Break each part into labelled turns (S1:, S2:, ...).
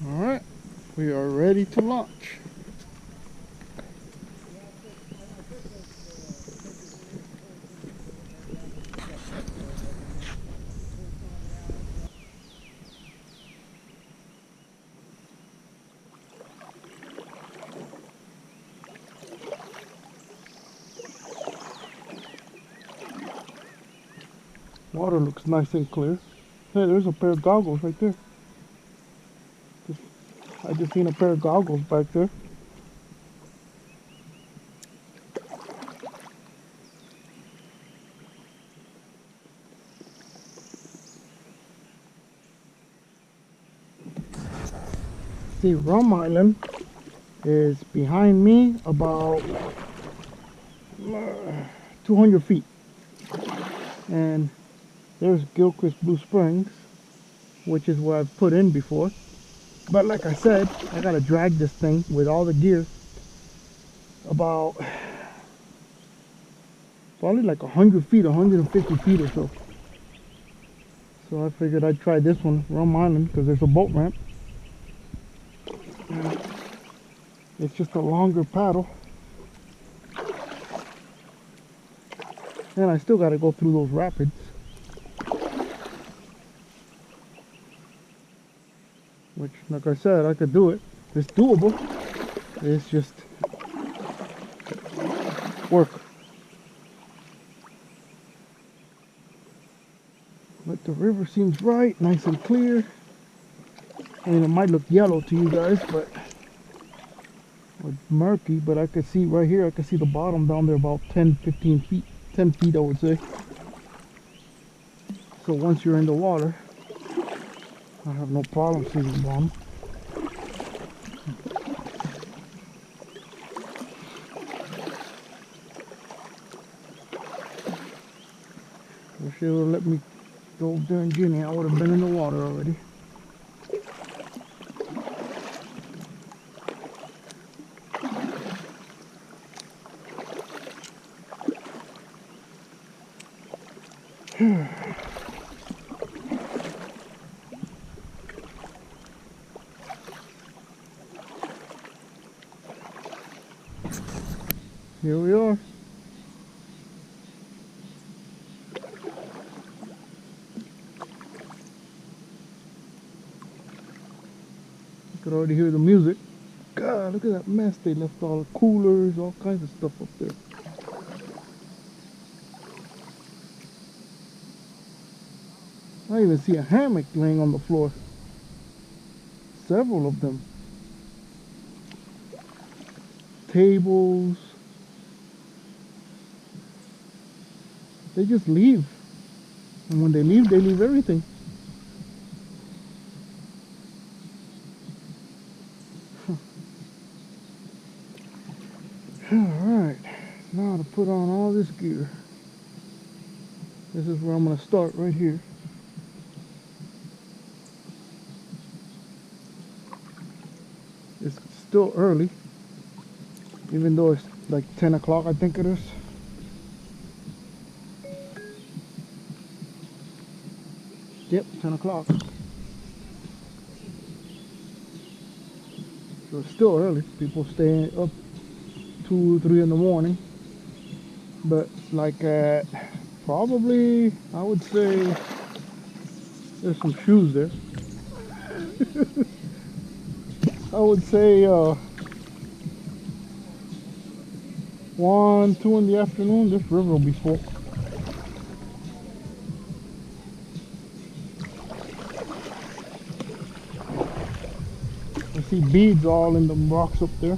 S1: Alright, we are ready to launch. Water looks nice and clear. Hey, there's a pair of goggles right there. I just seen a pair of goggles back there. See, Rum Island is behind me about 200 feet. And there's Gilchrist Blue Springs, which is where I've put in before. But like I said, I gotta drag this thing with all the gear about probably like 100 feet, 150 feet or so. So I figured I'd try this one, Rum Island, because there's a boat ramp. And it's just a longer paddle. And I still gotta go through those rapids. Which, like I said, I could do it. It's doable. It's just work. But the river seems right, nice and clear. I mean, it might look yellow to you guys, but or murky, but I could see right here, I could see the bottom down there about 10, 15 feet. 10 feet, I would say. So once you're in the water, I have no problem seeing the bottom. Wish they would have let me go during Ginnie. I would have been in the water already. Here we are. You could already hear the music. God, look at that mess. They left all the coolers, all kinds of stuff up there. I even see a hammock laying on the floor. Several of them. Tables. They just leave. And when they leave everything. Alright, now to put on all this gear. This is where I'm going to start, right here. It's still early, even though it's like 10 o'clock, I think it is. Yep, 10 o'clock. So it's still early. People stay up 2, 3 in the morning. But like at probably, I would say, there's some shoes there. I would say 1, 2 in the afternoon, this river will be full. I see beads all in the rocks up there.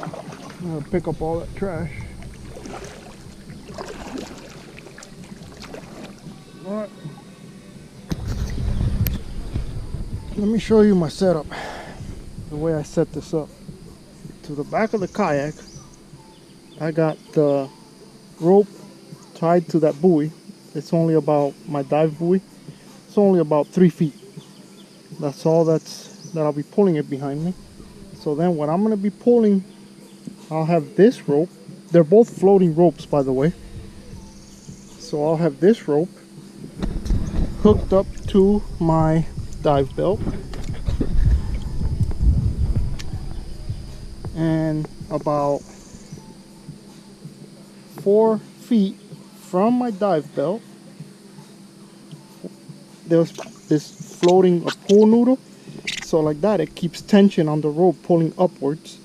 S1: I'm gonna pick up all that trash. Alright. Let me show you my setup. The way I set this up. To the back of the kayak, I got the rope tied to that buoy. It's only about, my dive buoy, it's only about 3 feet. That's all that I'll be pulling it behind me. So then what I'm going to be pulling, I'll have this rope. They're both floating ropes, by the way. So I'll have this rope hooked up to my dive belt, and about 4 feet from my dive belt there's this floating a pool noodle. So like that, it keeps tension on the rope pulling upwards,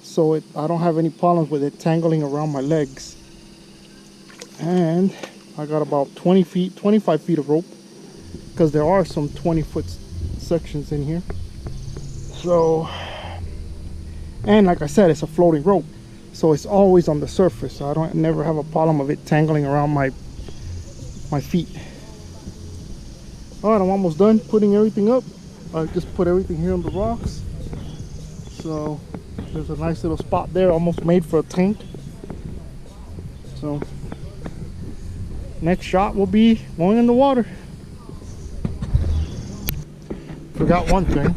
S1: so I don't have any problems with it tangling around my legs. And I got about 20 feet, 25 feet of rope, because there are some 20-foot sections in here. So, and like I said, it's a floating rope, so it's always on the surface, so I never have a problem of it tangling around my feet. All right, I'm almost done putting everything up. I just put everything here on the rocks, so there's a nice little spot there, almost made for a tank. So next shot will be going in the water. Forgot one thing.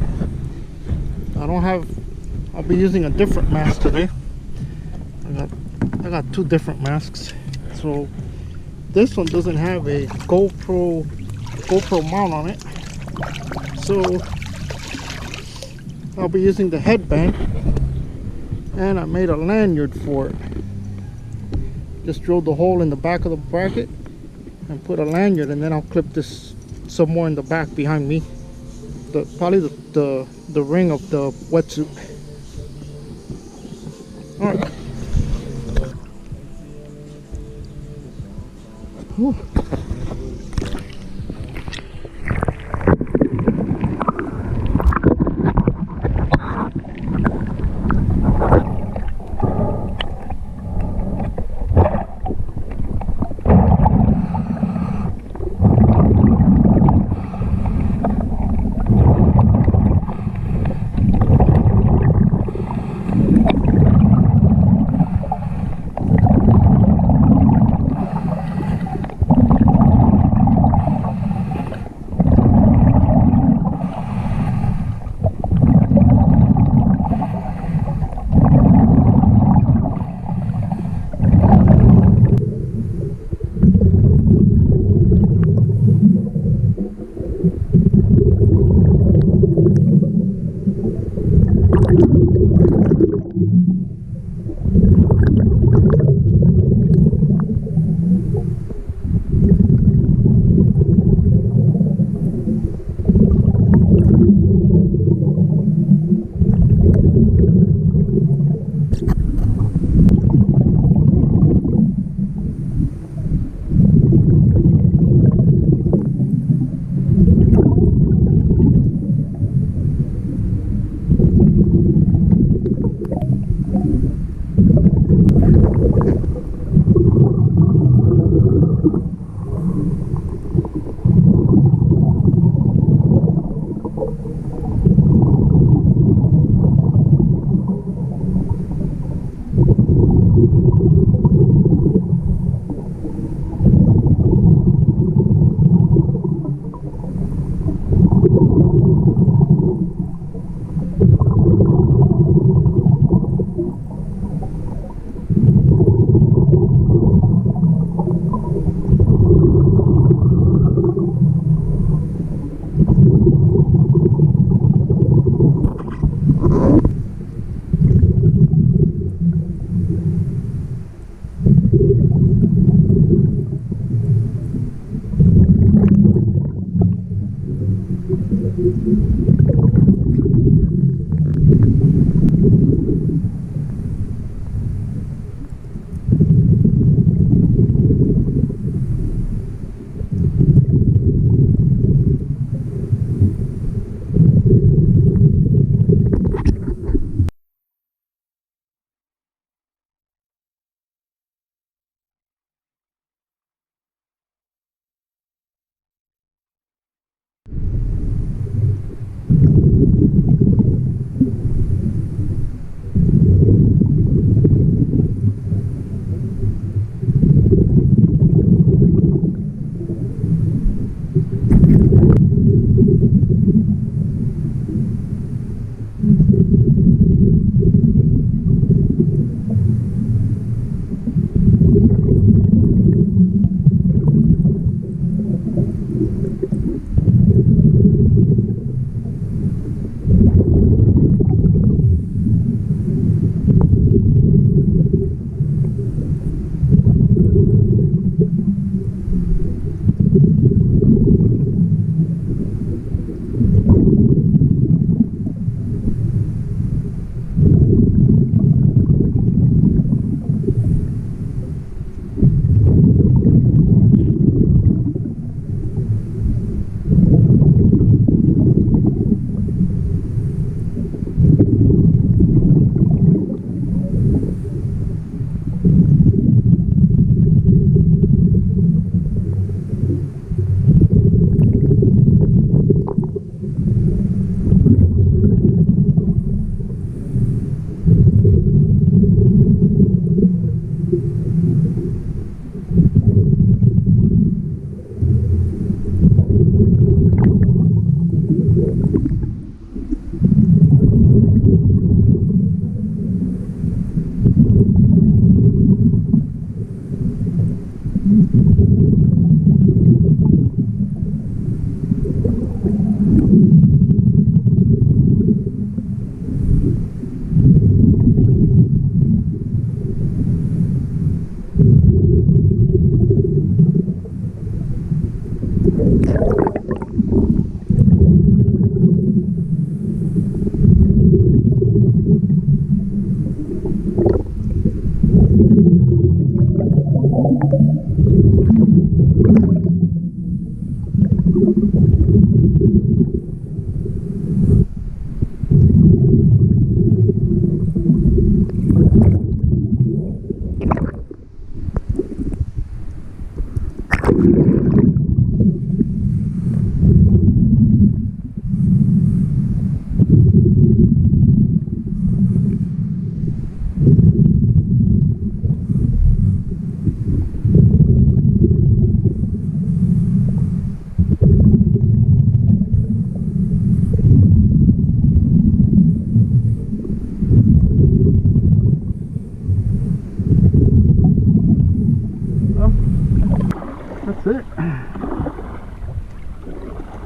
S1: I'll be using a different mask today. I got two different masks. So this one doesn't have a GoPro mount on it, so I'll be using the headband, and I made a lanyard for it. Just drilled the hole in the back of the bracket and put a lanyard, and then I'll clip this somewhere in the back behind me, probably the ring of the wetsuit. All right. Whew.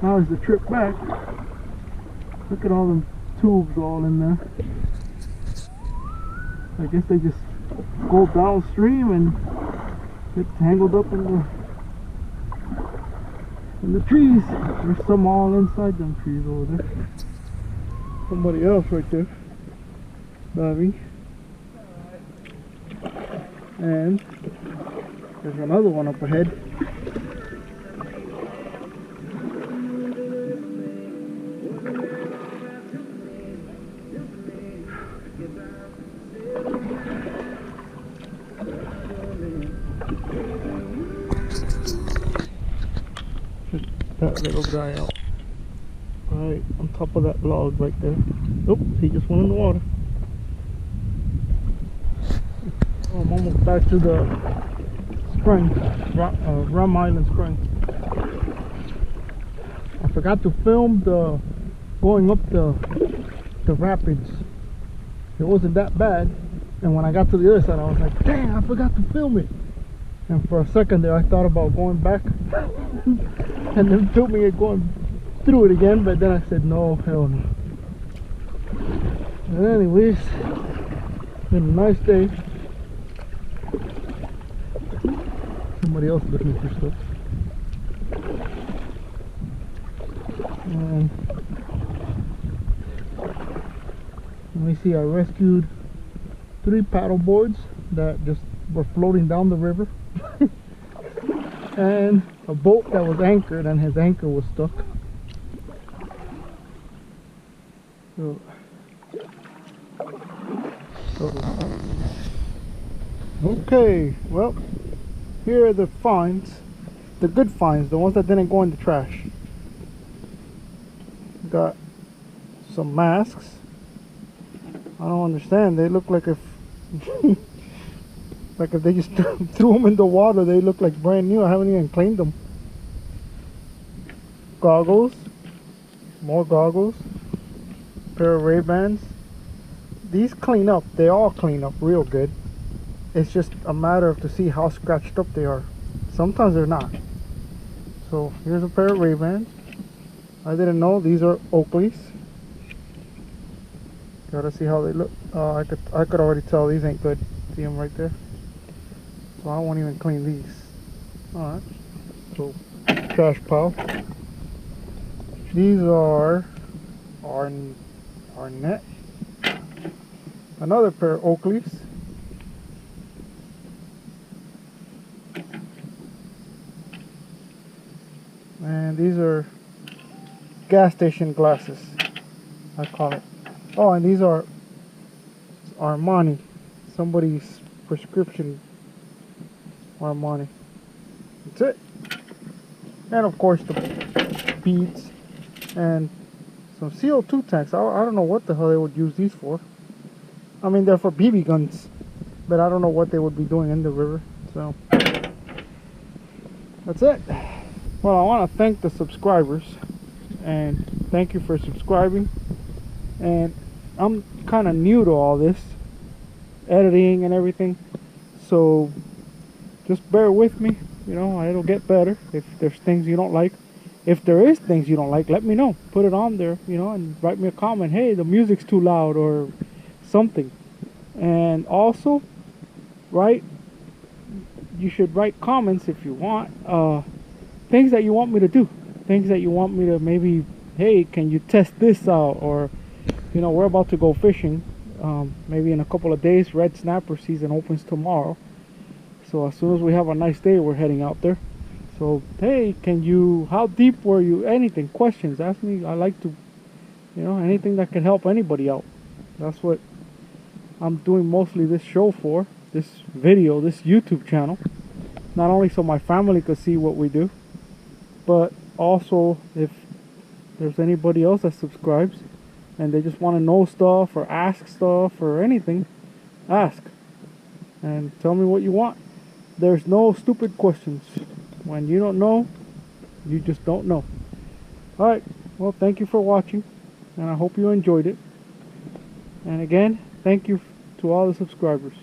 S1: Now is the trip back. Look at all them tubes all in there. I guess they just go downstream and get tangled up in the trees. There's some all inside them trees over there. Somebody else right there diving. And there's another one up ahead. That little guy out right on top of that log right there. Oops, he just went in the water. Oh, I'm almost back to the spring, Rum Island spring. I forgot to film the going up the rapids. It wasn't that bad, and when I got to the other side I was like, dang, I forgot to film it. And for a second there I thought about going back and then filming it going through it again, but then I said no, hell no. But anyways, it's been a nice day. Somebody else looking for stuff. And let me see, I rescued 3 paddle boards that just were floating down the river. And a boat that was anchored and his anchor was stuck. So, okay, well, here are the finds, the good finds, the ones that didn't go in the trash. Got some masks. I don't understand, they look like if like if they just threw them in the water, they look like brand new. I haven't even cleaned them. Goggles, more goggles, pair of Ray-Bans. These clean up, they all clean up real good. It's just a matter of to see how scratched up they are. Sometimes they're not. So here's a pair of Ray-Bans. I didn't know these are Oakleys. Gotta see how they look. I could already tell these ain't good. See them right there. So I won't even clean these. Alright. So trash pile. These are Arnett. Another pair of Oakleys. And these are gas station glasses, I call it. Oh, and these are Armani, somebody's prescription Armani. That's it. And of course the beads and some CO2 tanks. I don't know what the hell they would use these for. I mean, they're for BB guns, but I don't know what they would be doing in the river. So that's it. Well, I want to thank the subscribers, and thank you for subscribing. And I'm kind of new to all this editing and everything, so just bear with me. You know, it'll get better. If there's things you don't like, if there is things you don't like, let me know. Put it on there, you know, and write me a comment. Hey, the music's too loud or something. And also, you should write comments if you want. Things that you want me to do. Things that you want me to maybe, hey, can you test this out? Or, you know, we're about to go fishing. Maybe in a couple of days. Red snapper season opens tomorrow. So as soon as we have a nice day, we're heading out there. So, hey, how deep were you? Anything, questions, ask me. I like to, you know, anything that can help anybody out. That's what I'm doing mostly this show for. This video, this YouTube channel. Not only so my family could see what we do, but also if there's anybody else that subscribes and they just want to know stuff or ask stuff or anything, ask and tell me what you want. There's no stupid questions. When you don't know, you just don't know. Alright, well, thank you for watching, and I hope you enjoyed it. And again, thank you to all the subscribers.